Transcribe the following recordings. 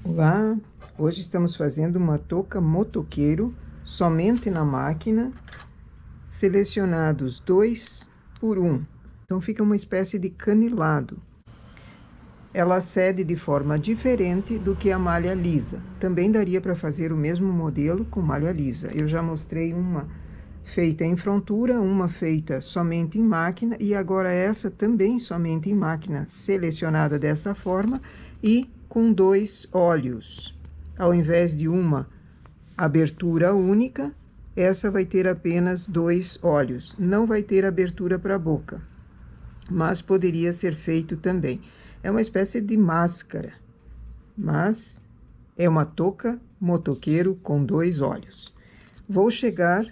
Olá, hoje estamos fazendo uma touca motoqueiro somente na máquina, selecionados 2 por 1. Então fica uma espécie de canilado. Ela cede de forma diferente do que a malha lisa. Também daria para fazer o mesmo modelo com malha lisa. Eu já mostrei uma feita em frontura, uma feita somente em máquina e agora essa também somente em máquina, selecionada dessa forma e com 2 olhos. Ao invés de uma abertura única, essa vai ter apenas 2 olhos. Não vai ter abertura para a boca, mas poderia ser feito também. É uma espécie de máscara, mas é uma touca motoqueiro com 2 olhos. Vou chegar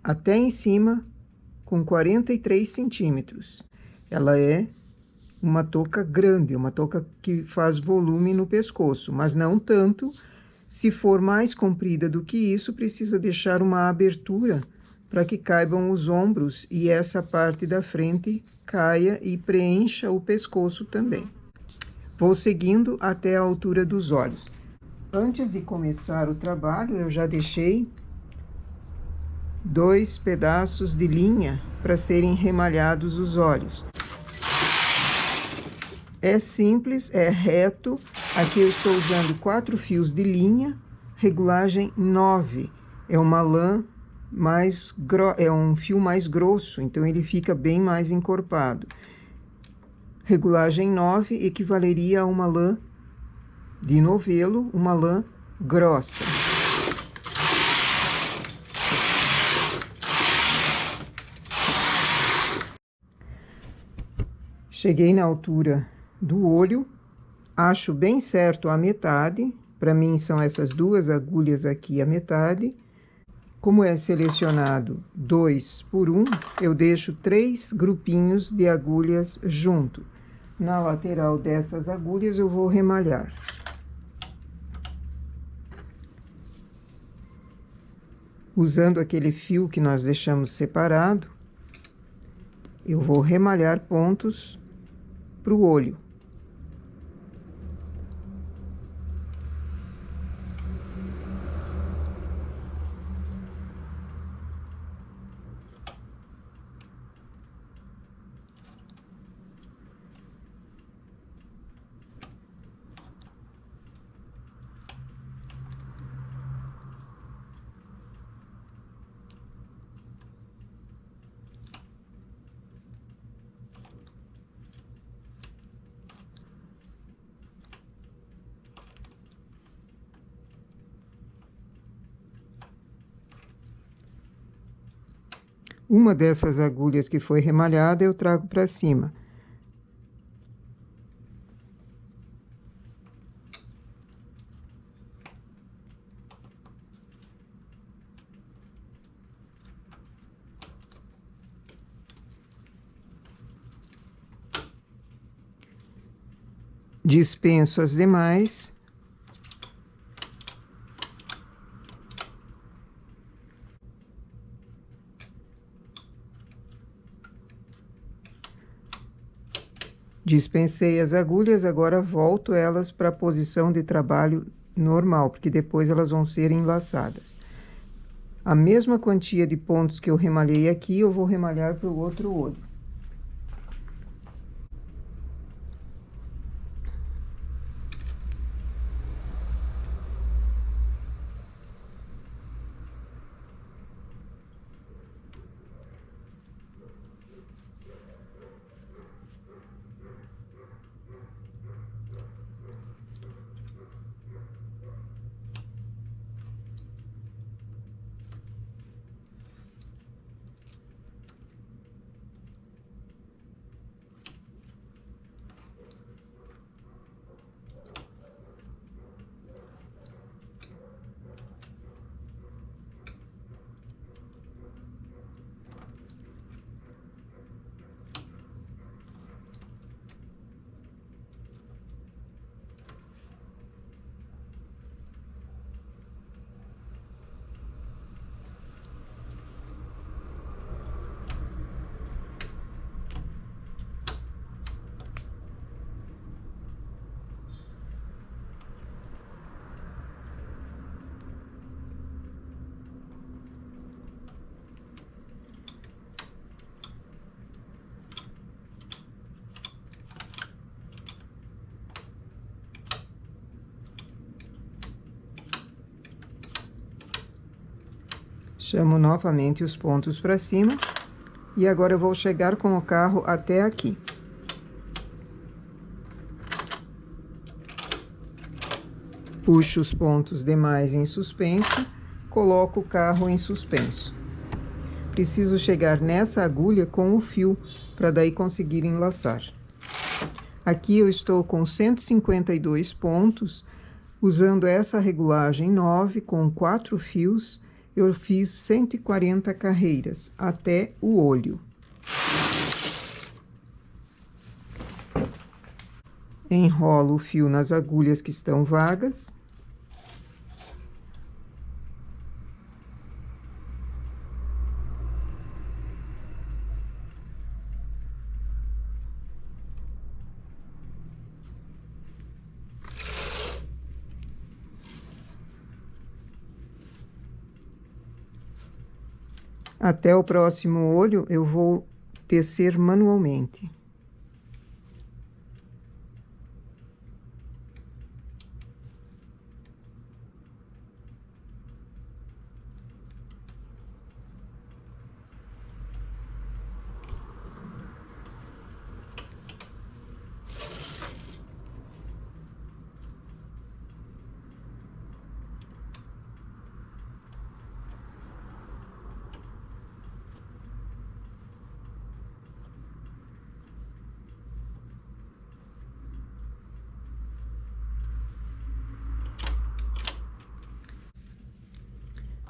até em cima com 43 centímetros. Ela é uma touca grande, uma touca que faz volume no pescoço, mas não tanto. Se for mais comprida do que isso, precisa deixar uma abertura para que caibam os ombros e essa parte da frente caia e preencha o pescoço também. Vou seguindo até a altura dos olhos. Antes de começar o trabalho, eu já deixei 2 pedaços de linha para serem remalhados os olhos. É simples, é reto. Aqui eu estou usando 4 fios de linha, regulagem 9. É uma lã é um fio mais grosso, então ele fica bem mais encorpado. Regulagem 9 equivaleria a uma lã de novelo, uma lã grossa. Cheguei na altura do olho, acho bem certo a metade. Para mim são essas 2 agulhas aqui a metade. Como é selecionado 2 por 1, eu deixo 3 grupinhos de agulhas junto. Na lateral dessas agulhas eu vou remalhar. Usando aquele fio que nós deixamos separado, eu vou remalhar pontos para o olho. Uma dessas agulhas que foi remalhada eu trago para cima. Dispenso as demais. Dispensei as agulhas, agora volto elas para a posição de trabalho normal, porque depois elas vão ser enlaçadas. A mesma quantia de pontos que eu remalhei aqui, eu vou remalhar para o outro olho. Chamo novamente os pontos para cima. E agora eu vou chegar com o carro até aqui. Puxo os pontos demais em suspenso, coloco o carro em suspenso. Preciso chegar nessa agulha com o fio, para daí conseguir enlaçar. Aqui eu estou com 152 pontos, usando essa regulagem 9 com 4 fios, eu fiz 140 carreiras, até o olho. Enrolo o fio nas agulhas que estão vagas. Até o próximo olho, eu vou tecer manualmente.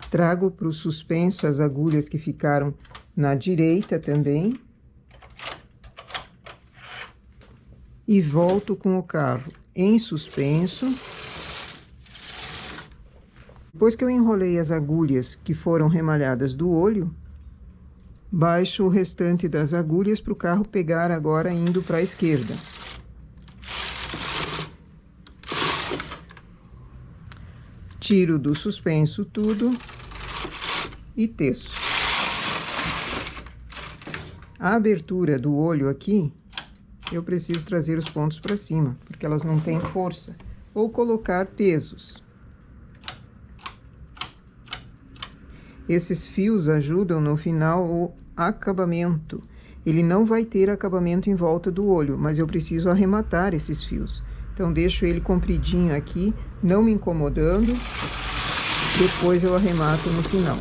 Trago para o suspenso as agulhas que ficaram na direita também. E volto com o carro em suspenso. Depois que eu enrolei as agulhas que foram remalhadas do olho, baixo o restante das agulhas para o carro pegar agora indo para a esquerda. Tiro do suspenso tudo e teço. A abertura do olho aqui, eu preciso trazer os pontos para cima, porque elas não têm força, ou colocar pesos. Esses fios ajudam no final o acabamento. Ele não vai ter acabamento em volta do olho, mas eu preciso arrematar esses fios. Então, deixo ele compridinho aqui, não me incomodando. Depois eu arremato no final.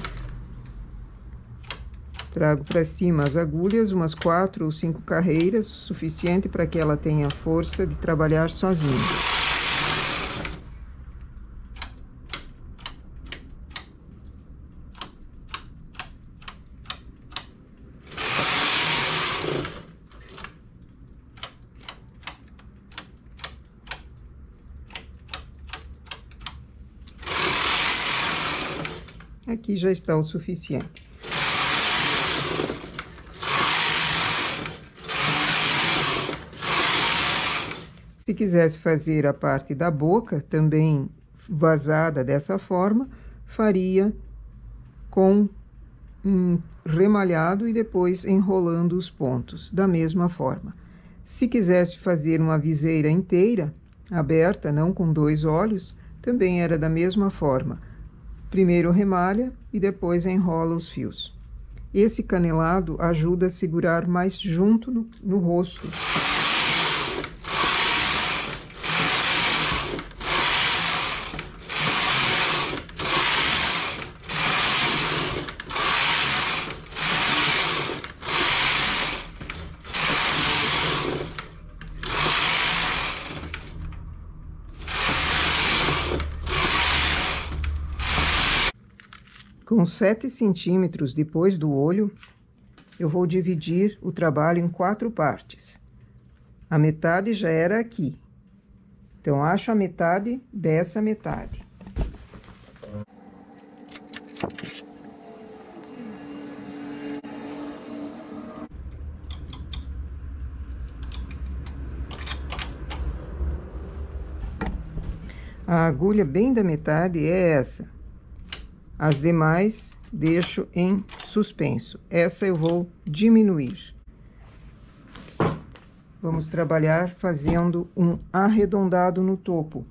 Trago para cima as agulhas, umas 4 ou 5 carreiras, o suficiente para que ela tenha força de trabalhar sozinha. Aqui já está o suficiente. Se quisesse fazer a parte da boca, também vazada dessa forma, faria com um remalhado e depois enrolando os pontos, da mesma forma. Se quisesse fazer uma viseira inteira, aberta, não com 2 olhos, também era da mesma forma. Primeiro remalha e depois enrola os fios. Esse canelado ajuda a segurar mais junto no rosto. Com 7 centímetros depois do olho, eu vou dividir o trabalho em 4 partes. A metade já era aqui. Então, acho a metade dessa metade. A agulha bem da metade é essa. As demais deixo em suspenso. Essa eu vou diminuir. Vamos trabalhar fazendo um arredondado no topo,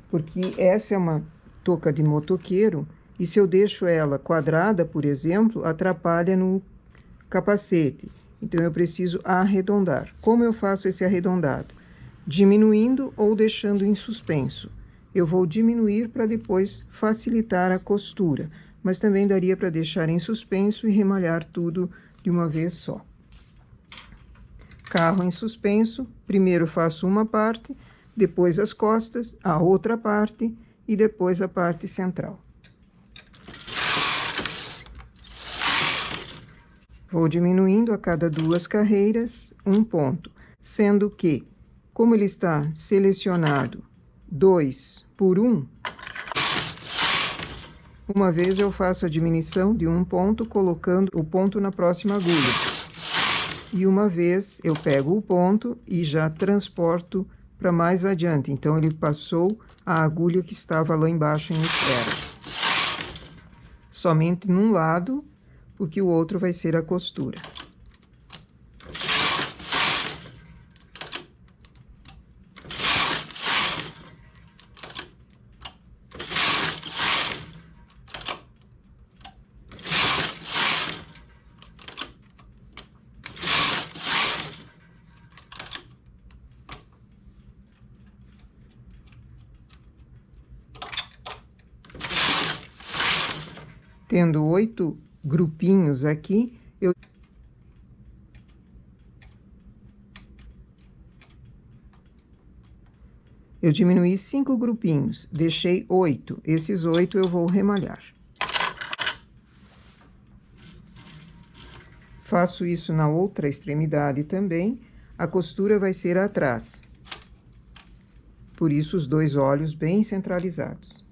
porque essa é uma touca de motoqueiro E se eu deixo ela quadrada, por exemplo, atrapalha no capacete. Então, eu preciso arredondar. Como eu faço esse arredondado? Diminuindo ou deixando em suspenso. Eu vou diminuir para depois facilitar a costura, mas também daria para deixar em suspenso e remalhar tudo de uma vez só. Carro em suspenso, primeiro faço uma parte, depois as costas, a outra parte e depois a parte central. Vou diminuindo a cada 2 carreiras 1 ponto, sendo que, como ele está selecionado 2 por 1, uma vez eu faço a diminuição de 1 ponto, colocando o ponto na próxima agulha. E uma vez eu pego o ponto e já transporto para mais adiante. Então, ele passou a agulha que estava lá embaixo em espera. Somente num lado, porque o outro vai ser a costura. Tendo 8 grupinhos aqui, eu diminuí 5 grupinhos, deixei 8. Esses 8 eu vou remalhar. Faço isso na outra extremidade também. A costura vai ser atrás. Por isso, os 2 olhos bem centralizados.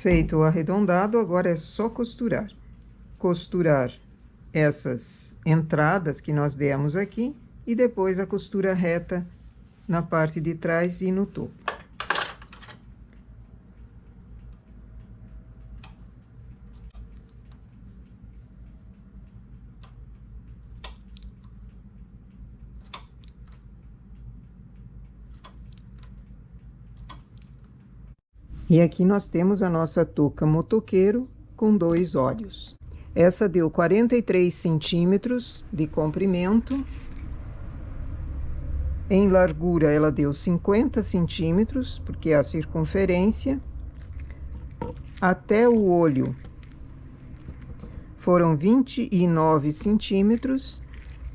Feito o arredondado, agora é só costurar. Costurar essas entradas que nós demos aqui e depois a costura reta na parte de trás e no topo. E aqui nós temos a nossa touca motoqueiro com 2 olhos. Essa deu 43 centímetros de comprimento. Em largura ela deu 50 centímetros, porque é a circunferência. Até o olho foram 29 centímetros.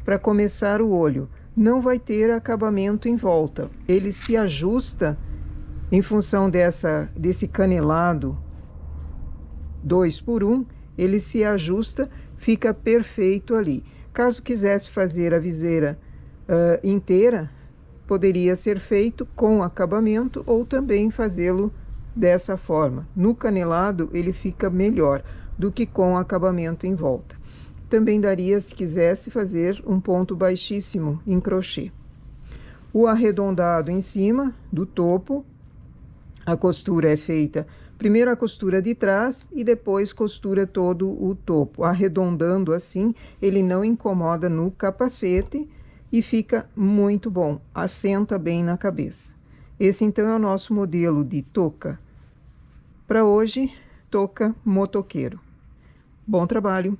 Para começar o olho, não vai ter acabamento em volta. Ele se ajusta em função desse canelado 2x1, ele se ajusta, fica perfeito ali. Caso quisesse fazer a viseira inteira, poderia ser feito com acabamento ou também fazê-lo dessa forma. No canelado, ele fica melhor do que com acabamento em volta. Também daria, se quisesse, fazer um ponto baixíssimo em crochê. O arredondado em cima do topo, a costura é feita, primeiro a costura de trás e depois costura todo o topo. Arredondando assim, ele não incomoda no capacete e fica muito bom, assenta bem na cabeça. Esse então é o nosso modelo de touca. Para hoje, touca motoqueiro. Bom trabalho!